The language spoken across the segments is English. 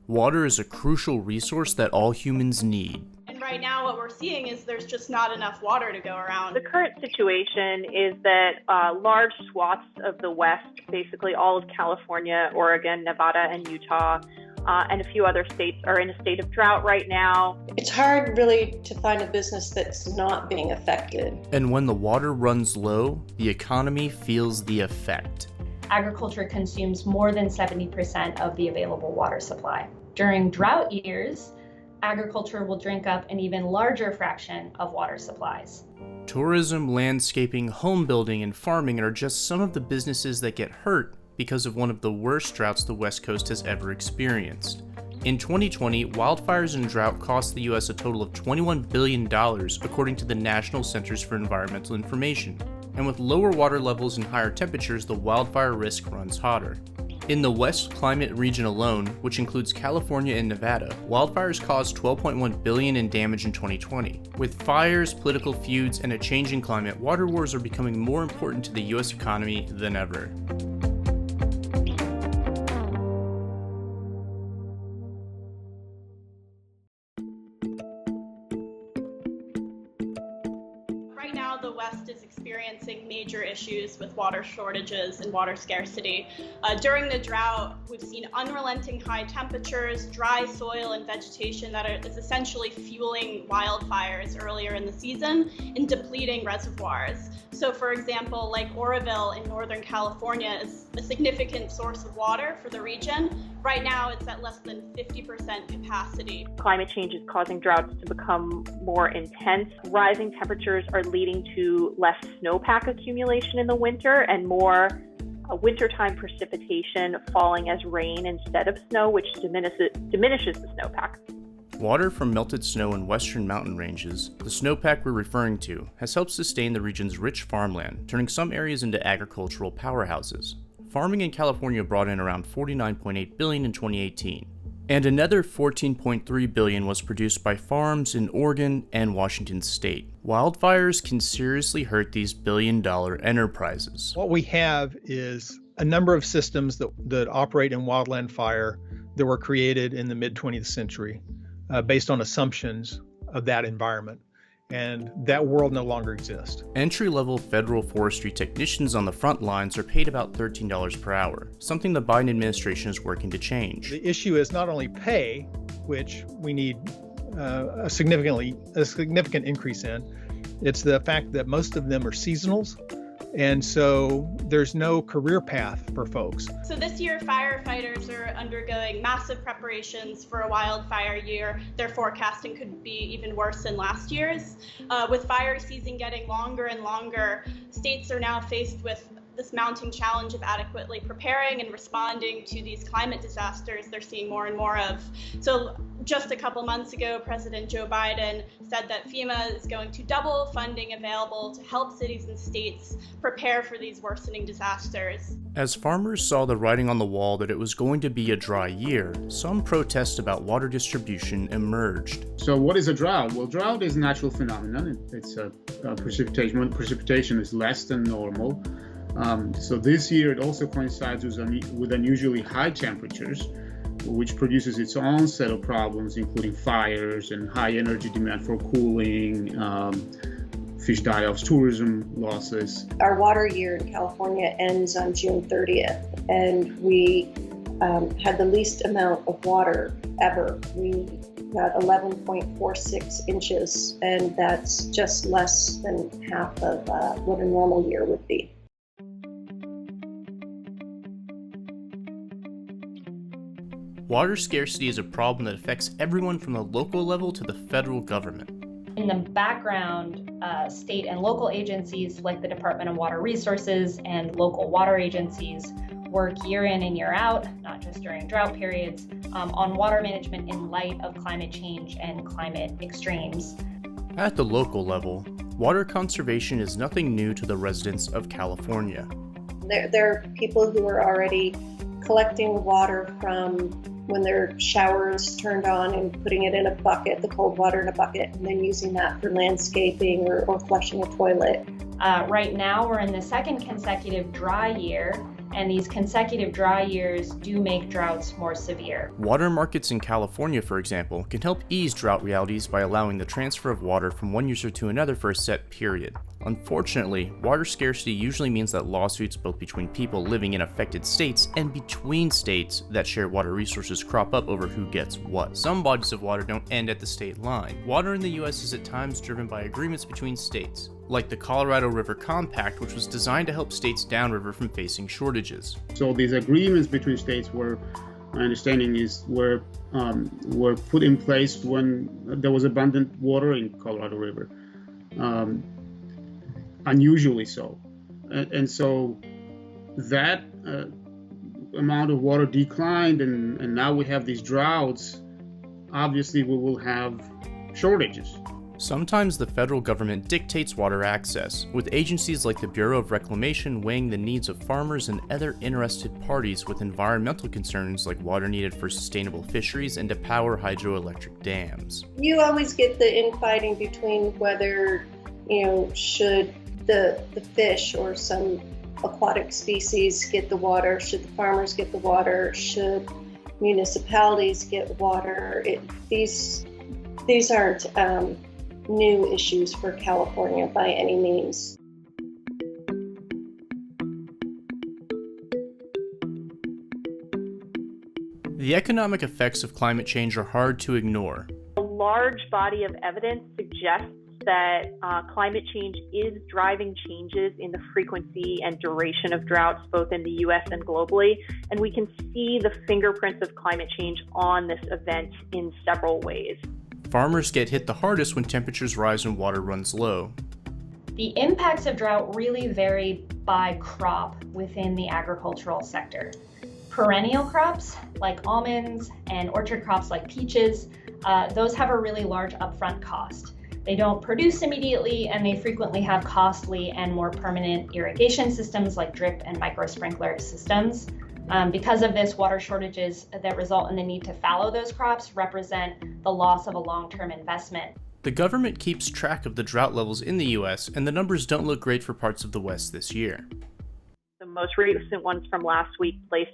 Water is a crucial resource that all humans need. And right now what we're seeing is there's just not enough water to go around. The current situation is that large swaths of the West, basically all of California, Oregon, Nevada, and Utah, and a few other states are in a state of drought right now. It's hard really to find a business that's not being affected. And when the water runs low, the economy feels the effect. Agriculture consumes more than 70% of the available water supply. During drought years, agriculture will drink up an even larger fraction of water supplies. Tourism, landscaping, home building, and farming are just some of the businesses that get hurt because of one of the worst droughts the West Coast has ever experienced. In 2020, wildfires and drought cost the U.S. a total of $21 billion, according to the National Centers for Environmental Information. And with lower water levels and higher temperatures, the wildfire risk runs hotter. In the West Climate region alone, which includes California and Nevada, wildfires caused $12.1 billion in damage in 2020. With fires, political feuds, and a changing climate, water wars are becoming more important to the U.S. economy than ever. Right now, the West is experiencing major issues with water shortages and water scarcity. During the drought, we've seen unrelenting high temperatures, dry soil and vegetation that is essentially fueling wildfires earlier in the season and depleting reservoirs. So for example, Lake Oroville in Northern California is a significant source of water for the region. Right now, it's at less than 50% capacity. Climate change is causing droughts to become more intense. Rising temperatures are leading to less snowpack accumulation in the winter and more wintertime precipitation falling as rain instead of snow, which diminishes the snowpack. Water from melted snow in western mountain ranges, the snowpack we're referring to, has helped sustain the region's rich farmland, turning some areas into agricultural powerhouses. Farming in California brought in around $49.8 billion in 2018, and another $14.3 billion was produced by farms in Oregon and Washington state. Wildfires can seriously hurt these billion-dollar enterprises. What we have is a number of systems that operate in wildland fire that were created in the mid-20th century based on assumptions of that environment. And that world no longer exists. Entry-level federal forestry technicians on the front lines are paid about $13 per hour, something the Biden administration is working to change. The issue is not only pay, which we need a significant increase in, it's the fact that most of them are seasonals, and so there's no career path for folks. So this year, firefighters are undergoing massive preparations for a wildfire year. Their forecasting could be even worse than last year's. With fire season getting longer and longer, states are now faced with this mounting challenge of adequately preparing and responding to these climate disasters they're seeing more and more of. So just a couple months ago, President Joe Biden said that FEMA is going to double funding available to help cities and states prepare for these worsening disasters. As farmers saw the writing on the wall that it was going to be a dry year, some protests about water distribution emerged. So what is a drought? Well, drought is a natural phenomenon. It's a precipitation when precipitation is less than normal. So this year it also coincides with unusually high temperatures, which produces its own set of problems, including fires and high energy demand for cooling, fish die-offs, tourism losses. Our water year in California ends on June 30th, and we had the least amount of water ever. We got 11.46 inches, and that's just less than half of what a normal year would be. Water scarcity is a problem that affects everyone from the local level to the federal government. In the background, state and local agencies like the Department of Water Resources and local water agencies work year in and year out, not just during drought periods, on water management in light of climate change and climate extremes. At the local level, water conservation is nothing new to the residents of California. There are people who are already collecting water from when their shower is turned on and putting it in a bucket, the cold water in a bucket, and then using that for landscaping or flushing a toilet. Right now, we're in the second consecutive dry year, and these consecutive dry years do make droughts more severe. Water markets in California, for example, can help ease drought realities by allowing the transfer of water from one user to another for a set period. Unfortunately, water scarcity usually means that lawsuits both between people living in affected states and between states that share water resources crop up over who gets what. Some bodies of water don't end at the state line. Water in the US is at times driven by agreements between states, like the Colorado River Compact, which was designed to help states downriver from facing shortages. So these agreements between states were, my understanding is, were put in place when there was abundant water in Colorado River. Unusually so. And so that amount of water declined, and now we have these droughts. Obviously, we will have shortages. Sometimes the federal government dictates water access, with agencies like the Bureau of Reclamation weighing the needs of farmers and other interested parties with environmental concerns like water needed for sustainable fisheries and to power hydroelectric dams. You always get the infighting between whether, should the fish or some aquatic species get the water, should the farmers get the water, should municipalities get water. These aren't new issues for California by any means. The economic effects of climate change are hard to ignore. A large body of evidence suggests that climate change is driving changes in the frequency and duration of droughts, both in the US and globally. And we can see the fingerprints of climate change on this event in several ways. Farmers get hit the hardest when temperatures rise and water runs low. The impacts of drought really vary by crop within the agricultural sector. Perennial crops like almonds and orchard crops like peaches, those have a really large upfront cost. They don't produce immediately, and they frequently have costly and more permanent irrigation systems like drip and micro sprinkler systems. Because of this, water shortages that result in the need to fallow those crops represent the loss of a long-term investment. The government keeps track of the drought levels in the US, and the numbers don't look great for parts of the West this year. The most recent ones from last week placed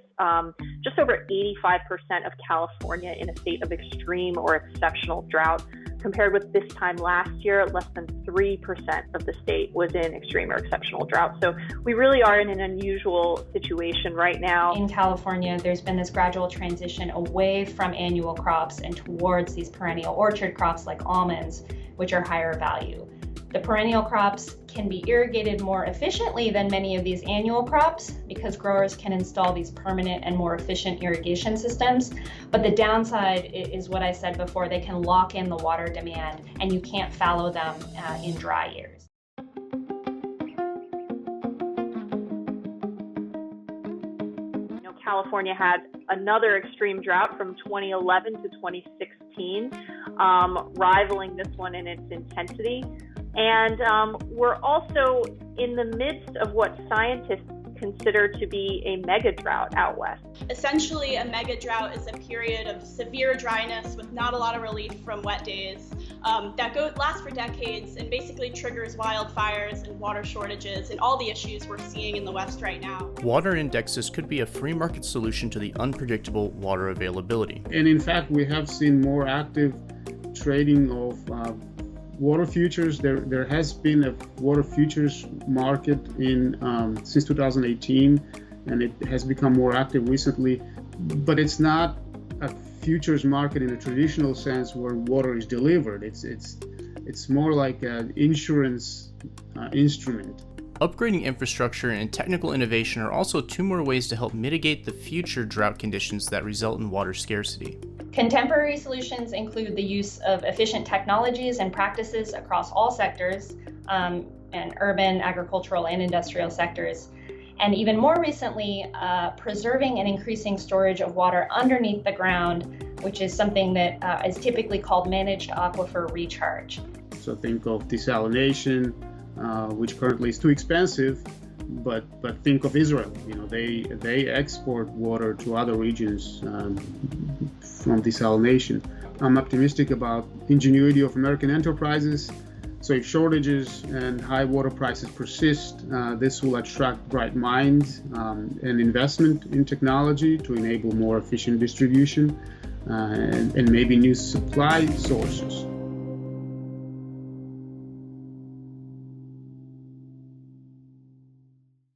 just over 85% of California in a state of extreme or exceptional drought. Compared with this time last year, less than 3% of the state was in extreme or exceptional drought. So we really are in an unusual situation right now. In California, there's been this gradual transition away from annual crops and towards these perennial orchard crops like almonds, which are higher value. The perennial crops can be irrigated more efficiently than many of these annual crops because growers can install these permanent and more efficient irrigation systems. But the downside is what I said before, they can lock in the water demand and you can't fallow them in dry years. California had another extreme drought from 2011 to 2016, rivaling this one in its intensity. And we're also in the midst of what scientists consider to be a mega drought out west. Essentially, a mega drought is a period of severe dryness with not a lot of relief from wet days that lasts for decades and basically triggers wildfires and water shortages and all the issues we're seeing in the West right now. Water indexes could be a free market solution to the unpredictable water availability. And in fact, we have seen more active trading of water futures. There has been a water futures market since 2018, and it has become more active recently. But it's not a futures market in a traditional sense where water is delivered. It's more like an insurance instrument. Upgrading infrastructure and technical innovation are also two more ways to help mitigate the future drought conditions that result in water scarcity. Contemporary solutions include the use of efficient technologies and practices across all sectors, and urban, agricultural, and industrial sectors. And even more recently, preserving and increasing storage of water underneath the ground, which is something that is typically called managed aquifer recharge. So think of desalination, which currently is too expensive, but think of Israel. They export water to other regions from desalination. I'm optimistic about ingenuity of American enterprises So if shortages and high water prices persist, this will attract bright minds and investment in technology to enable more efficient distribution and maybe new supply sources.